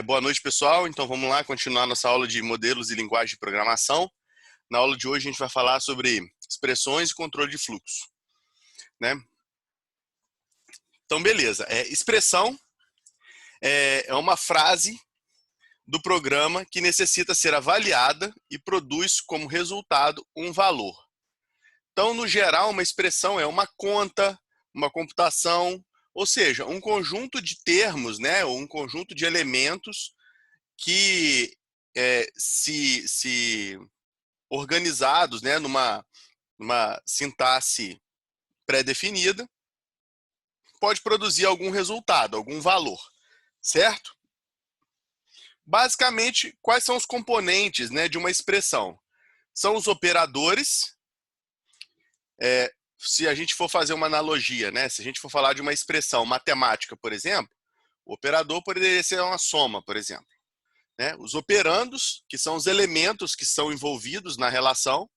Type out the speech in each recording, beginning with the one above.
Boa noite, pessoal. Então vamos lá continuar nossa aula de modelos e linguagem de programação. Na aula de hoje a gente vai falar sobre expressões e controle de fluxo, né? Então, beleza. Expressão é uma frase do programa que necessita ser avaliada e produz como resultado um valor. Então, no geral, uma expressão é uma conta, uma computação, ou seja, um conjunto de termos, né, ou um conjunto de elementos que se organizados, né, numa sintaxe pré-definida, pode produzir algum resultado, algum valor, certo? Basicamente, quais são os componentes, né, de uma expressão? São os operadores. Se a gente for fazer uma analogia, né, se a gente for falar de uma expressão matemática, por exemplo, o operador poderia ser uma soma, por exemplo, né? Os operandos, que são os elementos que são envolvidos na relação.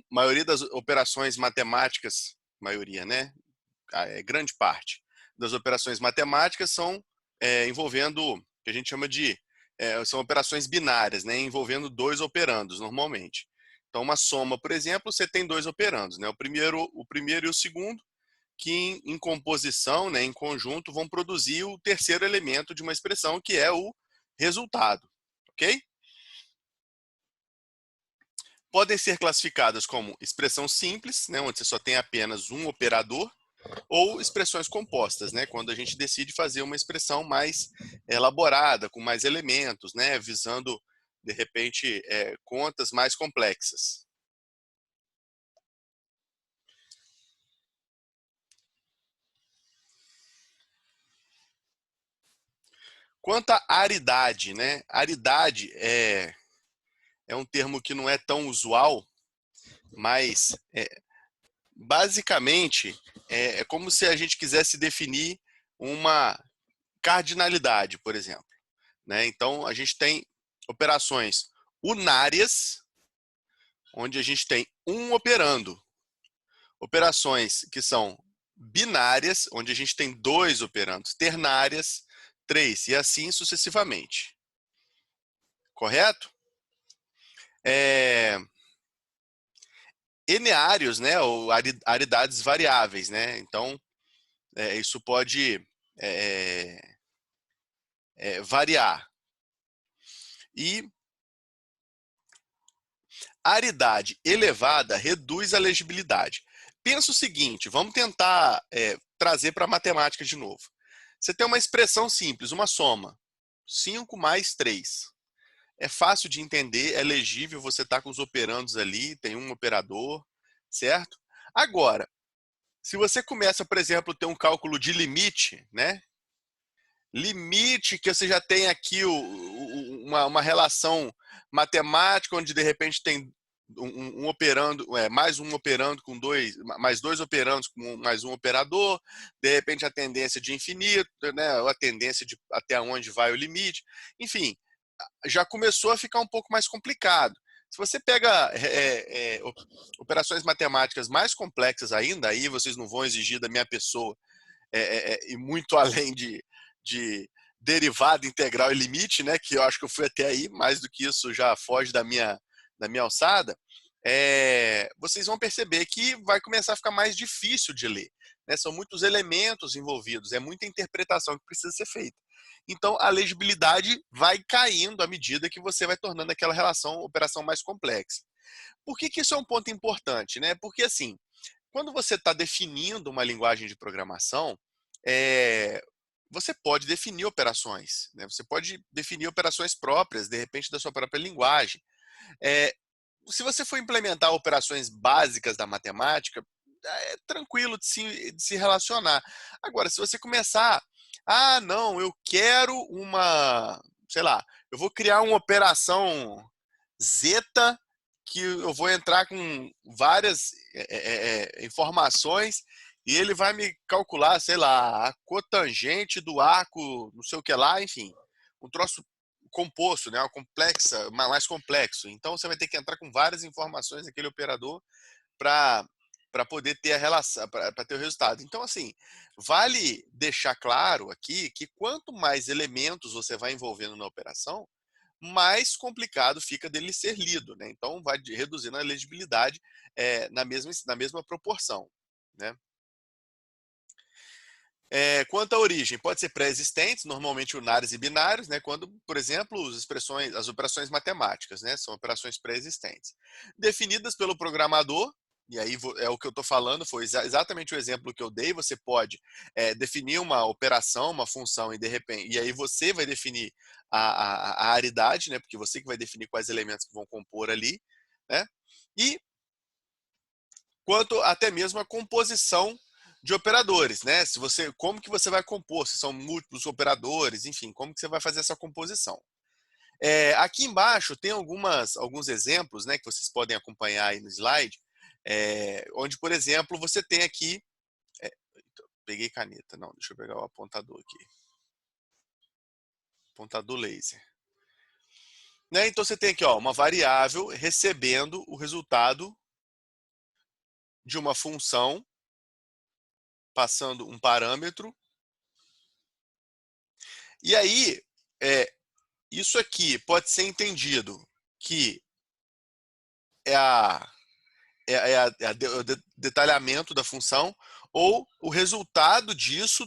Maioria das operações matemáticas, maioria, né? Grande parte das operações matemáticas são envolvendo o que a gente chama de são operações binárias, né? Envolvendo dois operandos normalmente. Então, uma soma, por exemplo, você tem dois operandos, né? O primeiro e o segundo, que em composição, né, em conjunto, vão produzir o terceiro elemento de uma expressão, que é o resultado, ok? Podem ser classificadas como expressão simples, né, onde você só tem apenas um operador, ou expressões compostas, né, quando a gente decide fazer uma expressão mais elaborada, com mais elementos, né, visando, de repente, contas mais complexas. Quanto à aridade, né, aridade é um termo que não é tão usual, mas basicamente é como se a gente quisesse definir uma cardinalidade, por exemplo, né? Então, a gente tem operações unárias, onde a gente tem um operando. Operações que são binárias, onde a gente tem dois operandos. Ternárias, três, e assim sucessivamente. Correto? Eneários, né, ou aridades variáveis, né? Então, isso pode variar. E aridade elevada reduz a legibilidade. Pensa o seguinte, vamos tentar trazer para a matemática de novo. Você tem uma expressão simples, uma soma. 5 mais 3. É fácil de entender, é legível, você está com os operandos ali, tem um operador, certo? Agora, se você começa, por exemplo, a ter um cálculo de limite, né? Limite que você já tem aqui uma relação matemática, onde de repente tem um operando, mais um operando com dois, mais dois operandos com mais um operador, de repente a tendência de infinito, né, a tendência de até onde vai o limite, enfim, já começou a ficar um pouco mais complicado. Se você pega operações matemáticas mais complexas ainda, aí vocês não vão exigir da minha pessoa e muito além de derivada, integral e limite, né, que eu acho que eu fui até aí, mais do que isso já foge da minha alçada, vocês vão perceber que vai começar a ficar mais difícil de ler, né? São muitos elementos envolvidos, é muita interpretação que precisa ser feita. Então, a legibilidade vai caindo à medida que você vai tornando aquela operação mais complexa. Por que isso é um ponto importante, né? Porque, assim, quando você está definindo uma linguagem de programação, você pode definir operações, né? Você pode definir operações próprias, de repente, da sua própria linguagem. Se você for implementar operações básicas da matemática, é tranquilo de se relacionar. Agora, se você começar, não, eu quero sei lá, eu vou criar uma operação zeta que eu vou entrar com várias informações e ele vai me calcular, sei lá, a cotangente do arco, não sei o que lá, enfim, um troço composto, né, uma mais complexo. Então você vai ter que entrar com várias informações naquele operador para para poder ter a relação, para ter o resultado. Então, assim, vale deixar claro aqui que quanto mais elementos você vai envolvendo na operação, mais complicado fica dele ser lido, né? Então, vai reduzindo a legibilidade na mesma proporção, né? Quanto à origem, pode ser pré-existentes, normalmente unários e binários, né? Quando, por exemplo, as operações matemáticas, né? São operações pré-existentes. Definidas pelo programador, e aí é o que eu estou falando, foi exatamente o exemplo que eu dei. Você pode definir uma operação, uma função, e de repente, e aí você vai definir a aridade, né? Porque você que vai definir quais elementos que vão compor ali, né? E quanto até mesmo a composição de operadores, né? Se você, como que você vai compor? Se são múltiplos operadores, enfim, como que você vai fazer essa composição? Aqui embaixo tem alguns exemplos, né, que vocês podem acompanhar aí no slide, onde, por exemplo, você tem aqui, peguei caneta, não, deixa eu pegar o apontador aqui, apontador laser. Né? Então você tem aqui, ó, uma variável recebendo o resultado de uma função, passando um parâmetro. E aí, isso aqui pode ser entendido que o detalhamento da função, ou o resultado disso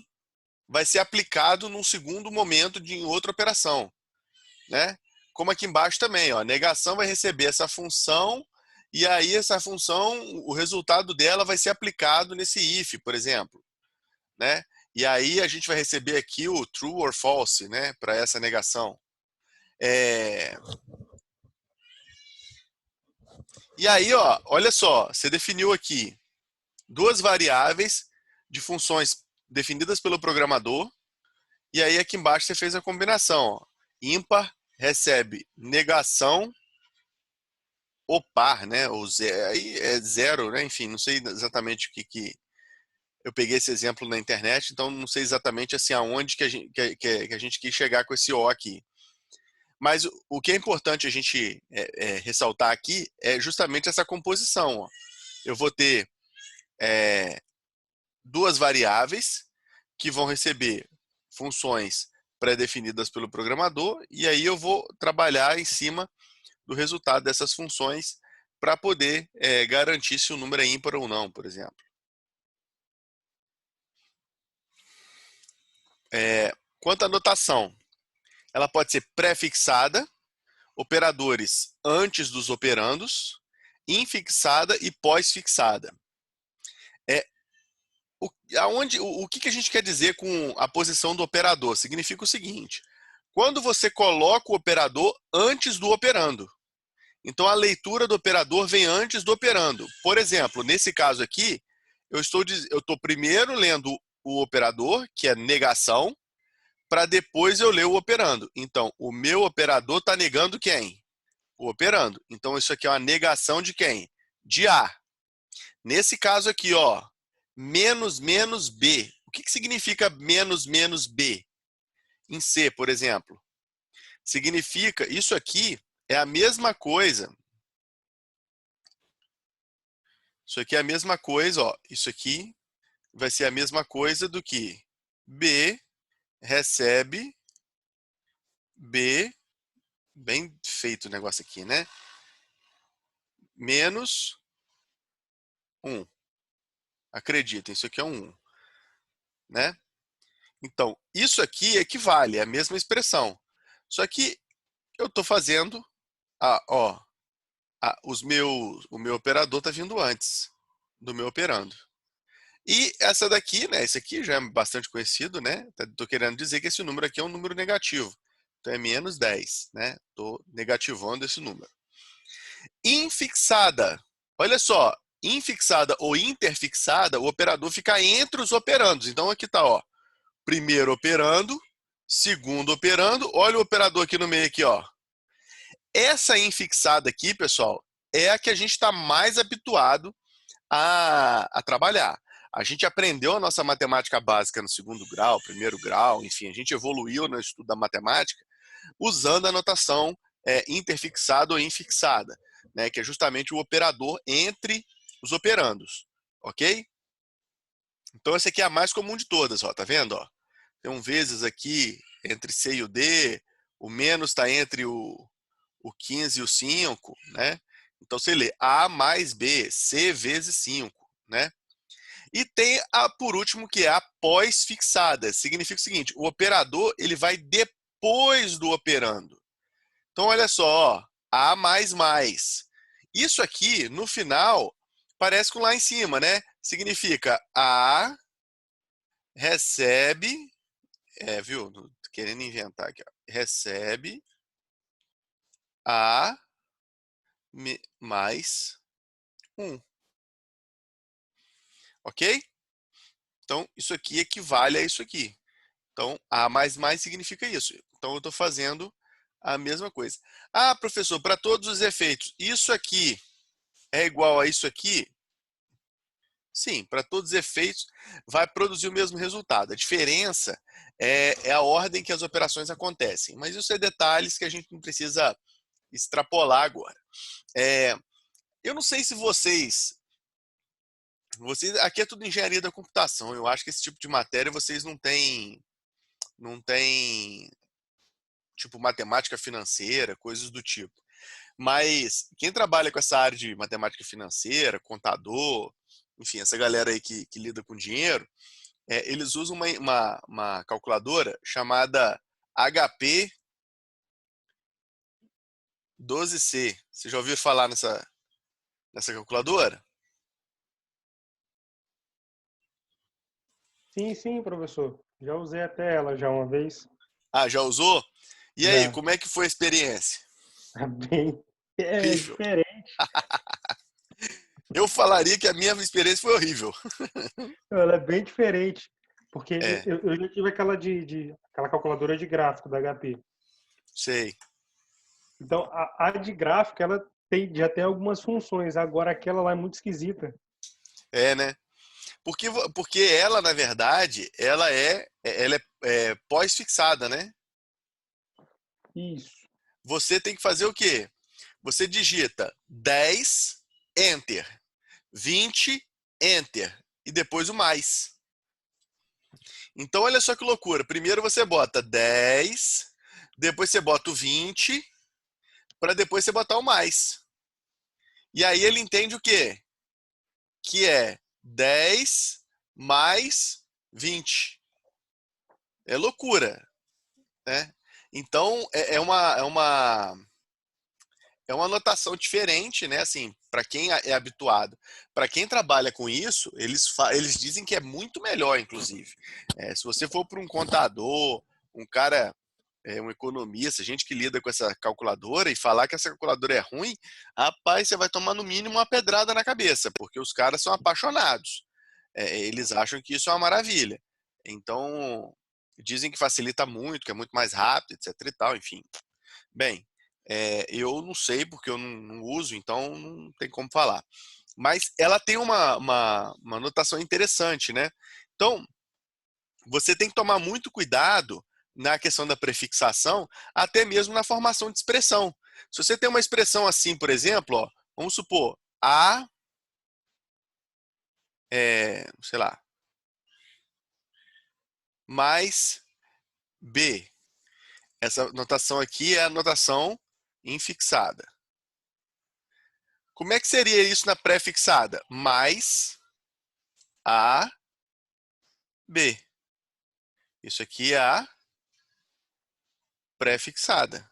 vai ser aplicado num segundo momento em outra operação, né? Como aqui embaixo também, ó, a negação vai receber essa função e aí essa função, o resultado dela vai ser aplicado nesse if, por exemplo, né? E aí a gente vai receber aqui o true or false, né, para essa negação. E aí, ó, olha só, você definiu aqui duas variáveis de funções definidas pelo programador, e aí aqui embaixo você fez a combinação. Ó. Ímpar recebe negação ou par, né? Ou zero, aí é zero, né? Enfim, não sei exatamente o que eu peguei esse exemplo na internet, então não sei exatamente assim aonde que a gente quis chegar com esse O aqui. Mas o que é importante a gente ressaltar aqui é justamente essa composição. Ó. Eu vou ter duas variáveis que vão receber funções pré-definidas pelo programador, e aí eu vou trabalhar em cima do resultado dessas funções para poder garantir se o número é ímpar ou não, por exemplo. Quanto à notação, ela pode ser pré-fixada, operadores antes dos operandos, infixada e pós-fixada. O que a gente quer dizer com a posição do operador? Significa o seguinte: quando você coloca o operador antes do operando. Então, a leitura do operador vem antes do operando. Por exemplo, nesse caso aqui, eu estou primeiro lendo o operador, que é negação, para depois eu ler o operando. Então, o meu operador está negando quem? O operando. Então, isso aqui é uma negação de quem? De A. Nesse caso aqui, ó, menos menos B. O que significa menos menos B? Em C, por exemplo. Significa, isso aqui é a mesma coisa. Isso aqui é a mesma coisa, ó. Isso aqui vai ser a mesma coisa do que B recebe B, bem feito o negócio aqui, né? Menos 1. Acreditem, isso aqui é um 1, né? Então, isso aqui equivale à mesma expressão. Só que eu estou fazendo, ó, o meu operador está vindo antes do meu operando. E essa daqui, né? Esse aqui já é bastante conhecido, né? Estou querendo dizer que esse número aqui é um número negativo. Então é menos 10, né? Estou negativando esse número. Infixada. Olha só, infixada ou interfixada, o operador fica entre os operandos. Então aqui está, ó. Primeiro operando, segundo operando. Olha o operador aqui no meio aqui, ó. Essa infixada aqui, pessoal, é a que a gente está mais habituado a trabalhar. A gente aprendeu a nossa matemática básica no segundo grau, primeiro grau, enfim, a gente evoluiu no estudo da matemática usando a notação interfixada ou infixada, né, que é justamente o operador entre os operandos. ok? Então essa aqui é a mais comum de todas, ó, tá vendo? Ó? Tem um vezes aqui entre C e o D, o menos está entre o 15 e o 5, né? Então você lê A mais B, C vezes 5, né? E tem a, por último, que é a pós-fixada. Significa o seguinte, o operador ele vai depois do operando. Então olha só, ó, A mais mais. Isso aqui, no final, parece com lá em cima, né? Significa A recebe, viu? Tô querendo inventar aqui, ó. Recebe A mais 1, ok? Então, isso aqui equivale a isso aqui. Então, A mais mais significa isso. Então, eu estou fazendo a mesma coisa. Ah, professor, para todos os efeitos, isso aqui é igual a isso aqui? Sim, para todos os efeitos, vai produzir o mesmo resultado. A diferença é a ordem que as operações acontecem. Mas isso é detalhes que a gente não precisa extrapolar agora. Eu não sei se vocês. Aqui é tudo engenharia da computação. Eu acho que esse tipo de matéria vocês não têm tipo matemática financeira, coisas do tipo. Mas quem trabalha com essa área de matemática financeira, contador, enfim, essa galera aí que lida com dinheiro, eles usam uma calculadora chamada HP 12C. Você já ouviu falar nessa calculadora? Sim, sim, professor. Já usei até ela já uma vez. Ah, já usou? E aí, Já. como é que foi a experiência? É bem, é Horrível. diferente. Eu falaria que a minha experiência foi horrível. Ela é bem diferente. Porque É, eu já tive aquela aquela calculadora de gráfico da HP. sei. Então, a de gráfico, ela já tem algumas funções. Agora, aquela lá é muito esquisita. É, né? Porque ela, na verdade, ela é pós-fixada, né? Isso. Você tem que fazer o quê? Você digita 10, Enter, 20, Enter, e depois o mais. Então, olha só que loucura. Primeiro você bota 10, depois você bota o 20, para depois você botar o mais. E aí ele entende o quê? Que é 10 mais 20. É loucura, né? Então, é uma anotação diferente, né? Assim, para quem é habituado. Para quem trabalha com isso, eles dizem que é muito melhor, inclusive. Se você for para um contador, um cara, um economista, gente que lida com essa calculadora e falar que essa calculadora é ruim, rapaz, você vai tomar no mínimo uma pedrada na cabeça, porque os caras são apaixonados. Eles acham que isso é uma maravilha. Então, dizem que facilita muito, que é muito mais rápido, etc e tal, enfim. Bem, eu não sei porque eu não uso, então não tem como falar. Mas ela tem uma notação interessante, né? Então, você tem que tomar muito cuidado na questão da prefixação, até mesmo na formação de expressão. Se você tem uma expressão assim, por exemplo, ó, vamos supor, A, sei lá, mais B. Essa notação aqui é a notação infixada. Como é que seria isso na prefixada? Mais A, B. Isso aqui é a prefixada.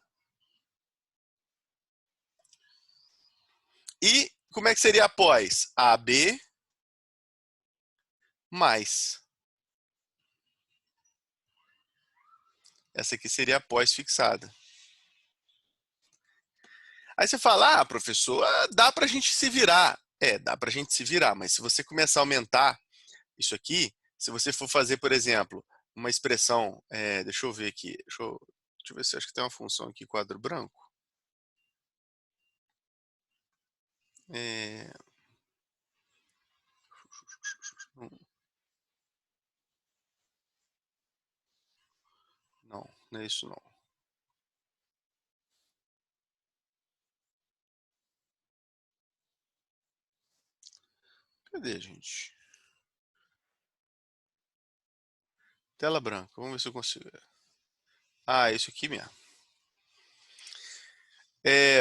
E como é que seria após? AB mais. Essa aqui seria a pós-fixada. Aí você fala, professor, dá para a gente se virar. Dá para a gente se virar, mas se você começar a aumentar isso aqui, se você for fazer, por exemplo, uma expressão, deixa eu ver aqui, deixa eu ver se eu acho que tem uma função aqui, quadro branco. É, não, não é isso não. Cadê, gente? Tela branca. Vamos ver se eu consigo. Ah, isso aqui mesmo.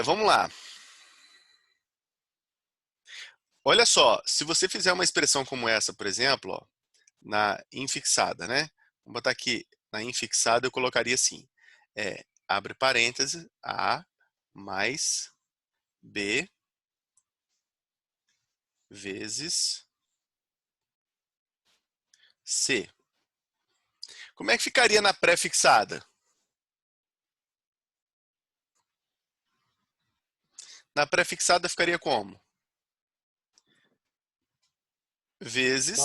Vamos lá. Olha só, se você fizer uma expressão como essa, por exemplo, ó, na infixada, né? Vamos botar aqui, na infixada eu colocaria assim, abre parênteses, A mais B vezes C. Como é que ficaria na pré-fixada? Na pré-fixada ficaria como? Vezes,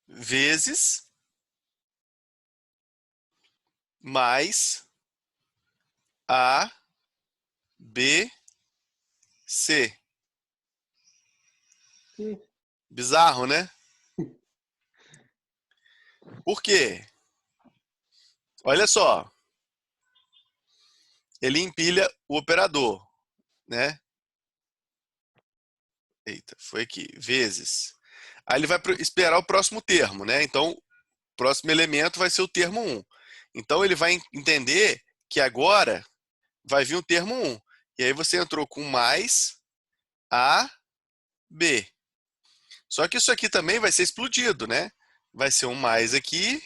vezes, mais A, B, C. Sim. Bizarro, né? Por quê? Olha só, ele empilha o operador, né? Eita, foi aqui, vezes. Aí ele vai esperar o próximo termo, né? Então, o próximo elemento vai ser o termo 1. Então, ele vai entender que agora vai vir o termo 1. E aí você entrou com mais A, B. Só que isso aqui também vai ser explodido, né? Vai ser um mais aqui,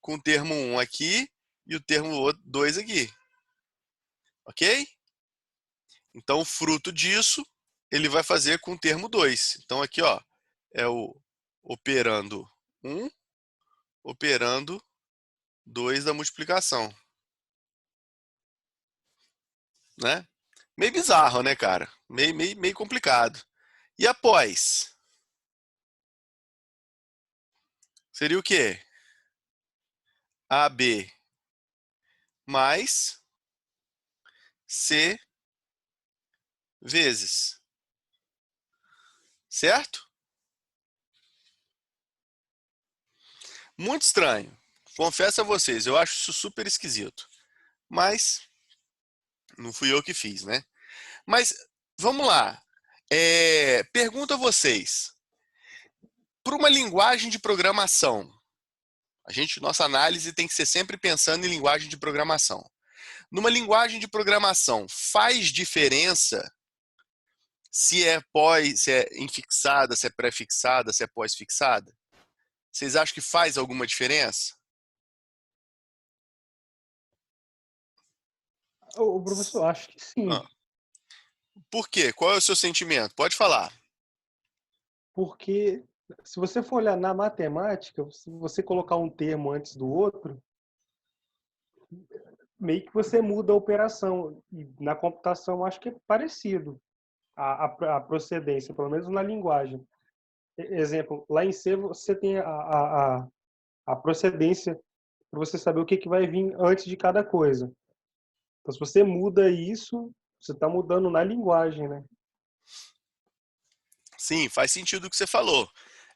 com o termo 1 aqui e o termo 2 aqui. Ok? Então, fruto disso, ele vai fazer com o termo 2. Então, aqui, ó, é o operando 1, operando 2 da multiplicação. Né? Meio bizarro, né, cara? Meio complicado. E após? Seria o quê? AB mais C vezes. Certo? Muito estranho. Confesso a vocês, eu acho isso super esquisito. Mas não fui eu que fiz, né? Mas vamos lá. Pergunto a vocês. Para uma linguagem de programação, nossa análise tem que ser sempre pensando em linguagem de programação. Numa linguagem de programação, faz diferença se é infixada, se é pré-fixada, se é pós-fixada? Vocês acham que faz alguma diferença? O professor, acho que sim. Ah, por quê? Qual é o seu sentimento? Pode falar. Porque se você for olhar na matemática, se você colocar um termo antes do outro, meio que você muda a operação. E na computação, acho que é parecido a procedência, pelo menos na linguagem. Exemplo, lá em C você tem a procedência para você saber o que vai vir antes de cada coisa. Então, se você muda isso, você está mudando na linguagem, né? Sim, faz sentido o que você falou.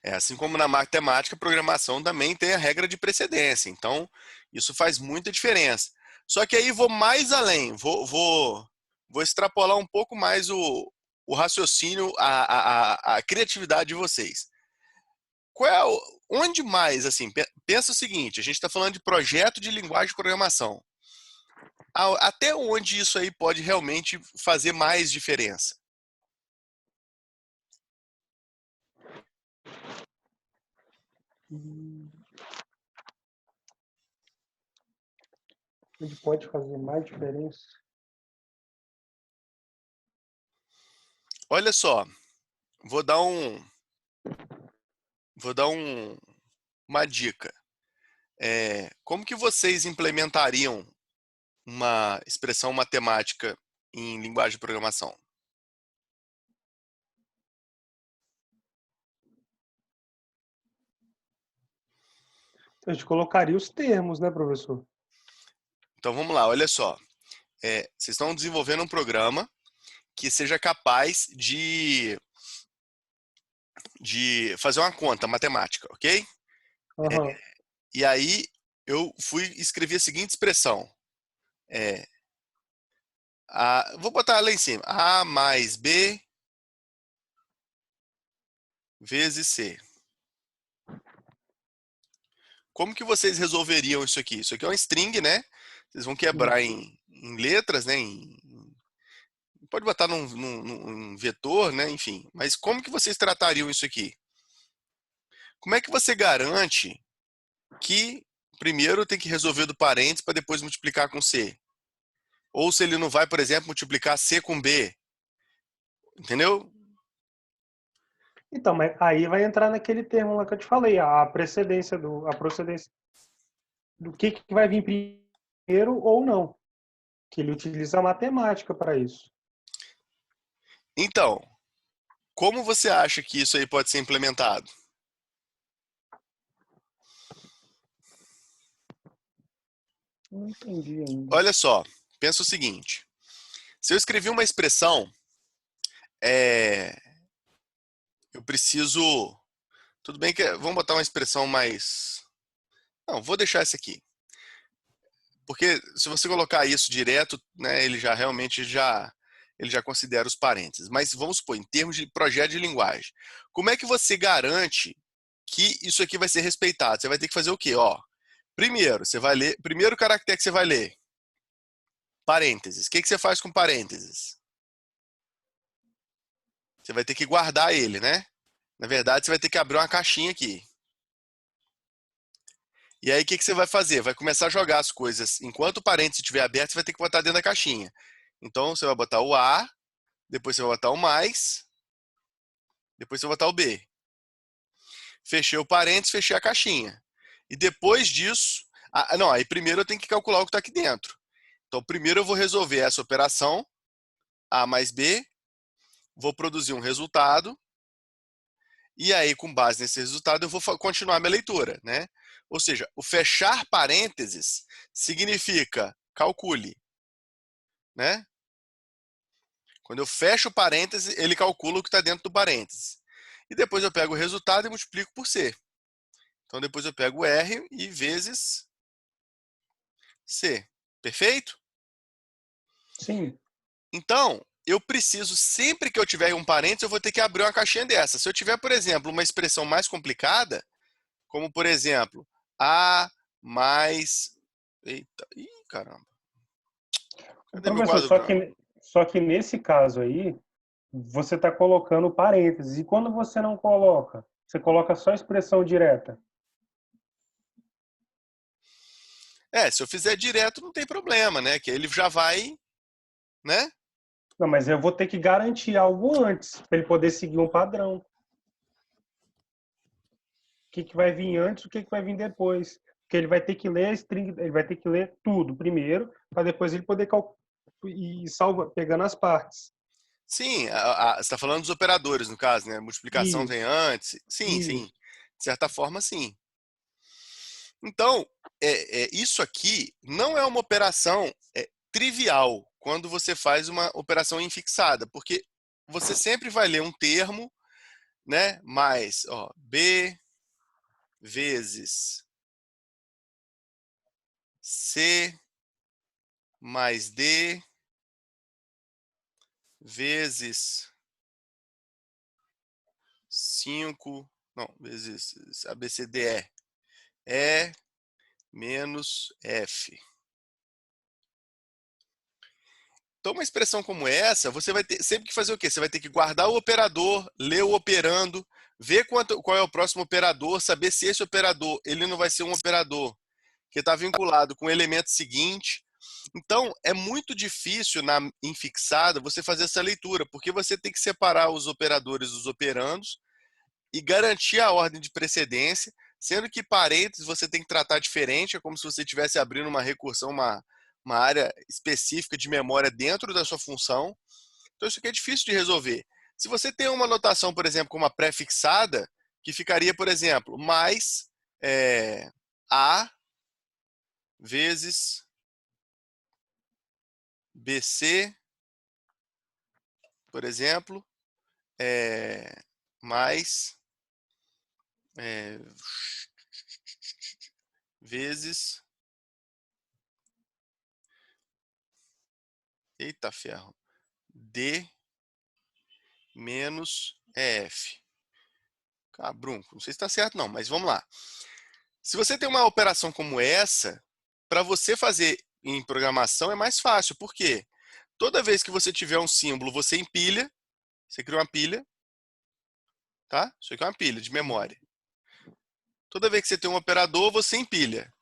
Assim como na matemática, a programação também tem a regra de precedência. Então, isso faz muita diferença. Só que aí vou mais além, vou extrapolar um pouco mais o raciocínio, a criatividade de vocês. Onde mais, assim, pensa o seguinte, a gente está falando de projeto de linguagem de programação. Até onde isso aí pode realmente fazer mais diferença? Onde pode fazer mais diferença. Olha só, vou dar um, vou dar uma dica. Como que vocês implementariam uma expressão matemática em linguagem de programação? A gente colocaria os termos, né, professor? Então vamos lá, olha só. Vocês estão desenvolvendo um programa que seja capaz de fazer uma conta matemática, ok? Aham. E aí eu fui escrever a seguinte expressão. Vou botar lá em cima. A mais B vezes C. Como que vocês resolveriam isso aqui? Isso aqui é uma string, né? Vocês vão quebrar em letras, né? Pode botar num vetor, né? Enfim. Mas como que vocês tratariam isso aqui? Como é que você garante que primeiro tem que resolver do parênteses para depois multiplicar com C? Ou se ele não vai, por exemplo, multiplicar C com B. Entendeu? Então, mas aí vai entrar naquele termo lá que eu te falei, a procedência do que vai vir primeiro ou não, que ele utiliza a matemática para isso. Então, como você acha que isso aí pode ser implementado? Não entendi ainda. Olha só, pensa o seguinte. Se eu escrever uma expressão, é, eu preciso... Tudo bem que... Vamos botar uma expressão mais... Não, vou deixar essa aqui. Porque se você colocar isso direto, né, ele já considera os parênteses. Mas vamos supor, em termos de projeto de linguagem, como é que você garante que isso aqui vai ser respeitado? Você vai ter que fazer o quê? Ó, primeiro, você vai ler, primeiro caractere que você vai ler, parênteses. O que você faz com parênteses? Você vai ter que guardar ele, né? Na verdade, você vai ter que abrir uma caixinha aqui. E aí, o que você vai fazer? Vai começar a jogar as coisas. Enquanto o parênteses estiver aberto, você vai ter que botar dentro da caixinha. Então, você vai botar o A, depois você vai botar o mais, depois você vai botar o B. Fechei o parênteses, fechei a caixinha. E depois disso, não, aí primeiro eu tenho que calcular o que está aqui dentro. Então, primeiro eu vou resolver essa operação, A mais B, vou produzir um resultado, e aí, com base nesse resultado, eu vou continuar minha leitura, né? Ou seja, o fechar parênteses significa calcule, né? Quando eu fecho o parêntese, ele calcula o que está dentro do parêntese. E depois eu pego o resultado e multiplico por C. Então depois eu pego R e vezes C. Perfeito? Sim. Então, eu preciso, sempre que eu tiver um parênteses, eu vou ter que abrir uma caixinha dessa. Se eu tiver, por exemplo, uma expressão mais complicada, como por exemplo, A mais... Eita, ih, caramba. Cadê meu Professor, quadro branco? só que nesse caso aí, você está colocando parênteses. E quando você não coloca? Você coloca só a expressão direta. Se eu fizer direto, não tem problema, né? Que ele já vai, né? Não, mas eu vou ter que garantir algo antes, para ele poder seguir um padrão. O que vai vir antes, o que vai vir depois. Porque ele vai ter que ler a string, ele vai ter que ler tudo primeiro, para depois ele poder e salva, pegando as partes. Sim, você está falando dos operadores, no caso, né? Multiplicação vem Isso, antes. Sim, sim. isso. De certa forma, sim. Então, isso aqui não é uma operação trivial quando você faz uma operação infixada, porque você sempre vai ler um termo, né? Mais, ó, B vezes C mais D vezes 5, não, vezes ABCDE, E menos F. Então, uma expressão como essa, você vai ter sempre que fazer o quê? Você vai ter que guardar o operador, ler o operando, ver qual é o próximo operador, saber se esse operador ele não vai ser um operador que está vinculado com o elemento seguinte. Então, é muito difícil em fixada você fazer essa leitura, porque você tem que separar os operadores dos operandos e garantir a ordem de precedência, sendo que parênteses você tem que tratar diferente, é como se você estivesse abrindo uma recursão, uma área específica de memória dentro da sua função. Então isso aqui é difícil de resolver. Se você tem uma notação, por exemplo, com uma pré-fixada, que ficaria, por exemplo, mais A vezes BC, por exemplo, mais é, vezes... Eita ferro. D menos EF. Ah, Brunco, não sei se está certo não, mas vamos lá. Se você tem uma operação como essa, para você fazer em programação é mais fácil. Por quê? Toda vez que você tiver um símbolo, você empilha, você cria uma pilha, tá? Isso aqui é uma pilha de memória. Toda vez que você tem um operador, você empilha.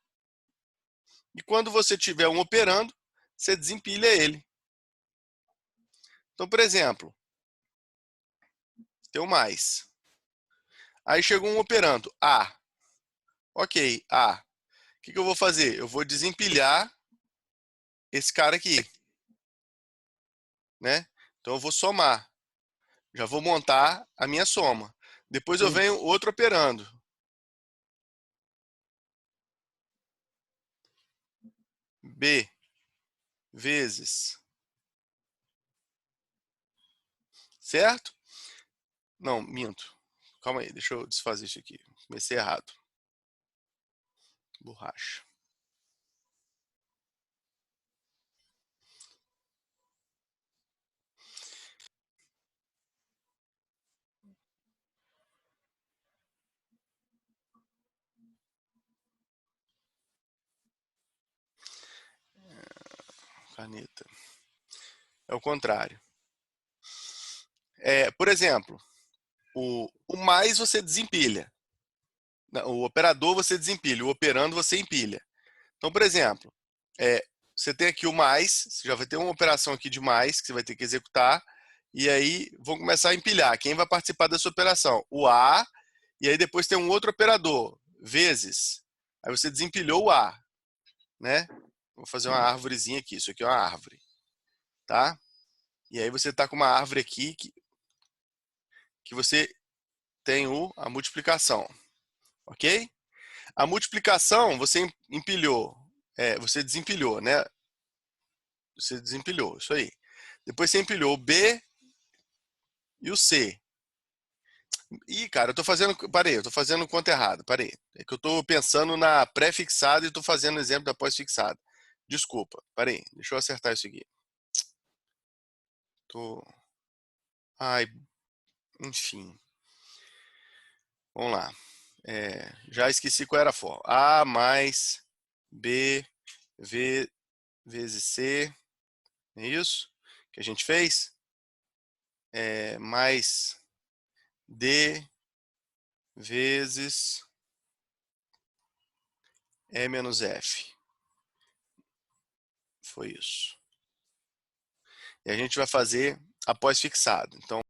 E quando você tiver um operando, você desempilha ele. Então, por exemplo, tem o mais. Aí chegou um operando, A. Ok, A. O que eu vou fazer? Eu vou desempilhar esse cara aqui, né? Então eu vou somar. Já vou montar a minha soma. Depois eu venho outro operando. B vezes. Certo? Não, minto. Calma aí, deixa eu desfazer isso aqui. Comecei errado. Borracha. Caneta. É o contrário. Por exemplo, o mais você desempilha. O operador você desempilha, o operando você empilha. Então, por exemplo, você tem aqui o mais, você já vai ter uma operação aqui de mais que você vai ter que executar, e aí vão começar a empilhar. Quem vai participar dessa operação? O A, e aí depois tem um outro operador, vezes. Aí você desempilhou o A, né? Vou fazer uma árvorezinha aqui, isso aqui é uma árvore, tá? E aí você está com uma árvore aqui que você tem a multiplicação, ok? A multiplicação você empilhou, você desempilhou, né? Você desempilhou, isso aí. Depois você empilhou o B e o C. Ih, cara, eu tô fazendo conta errada, parei. É que eu tô pensando na pré-fixada e tô fazendo o exemplo da pós-fixada. Desculpa, parei, deixa eu acertar isso aqui. Tô... Ai, enfim. Vamos lá. Já esqueci qual era a forma. A mais B vezes C, é isso que a gente fez? Mais D vezes E menos F. Foi isso. E a gente vai fazer a pós-fixada. Então,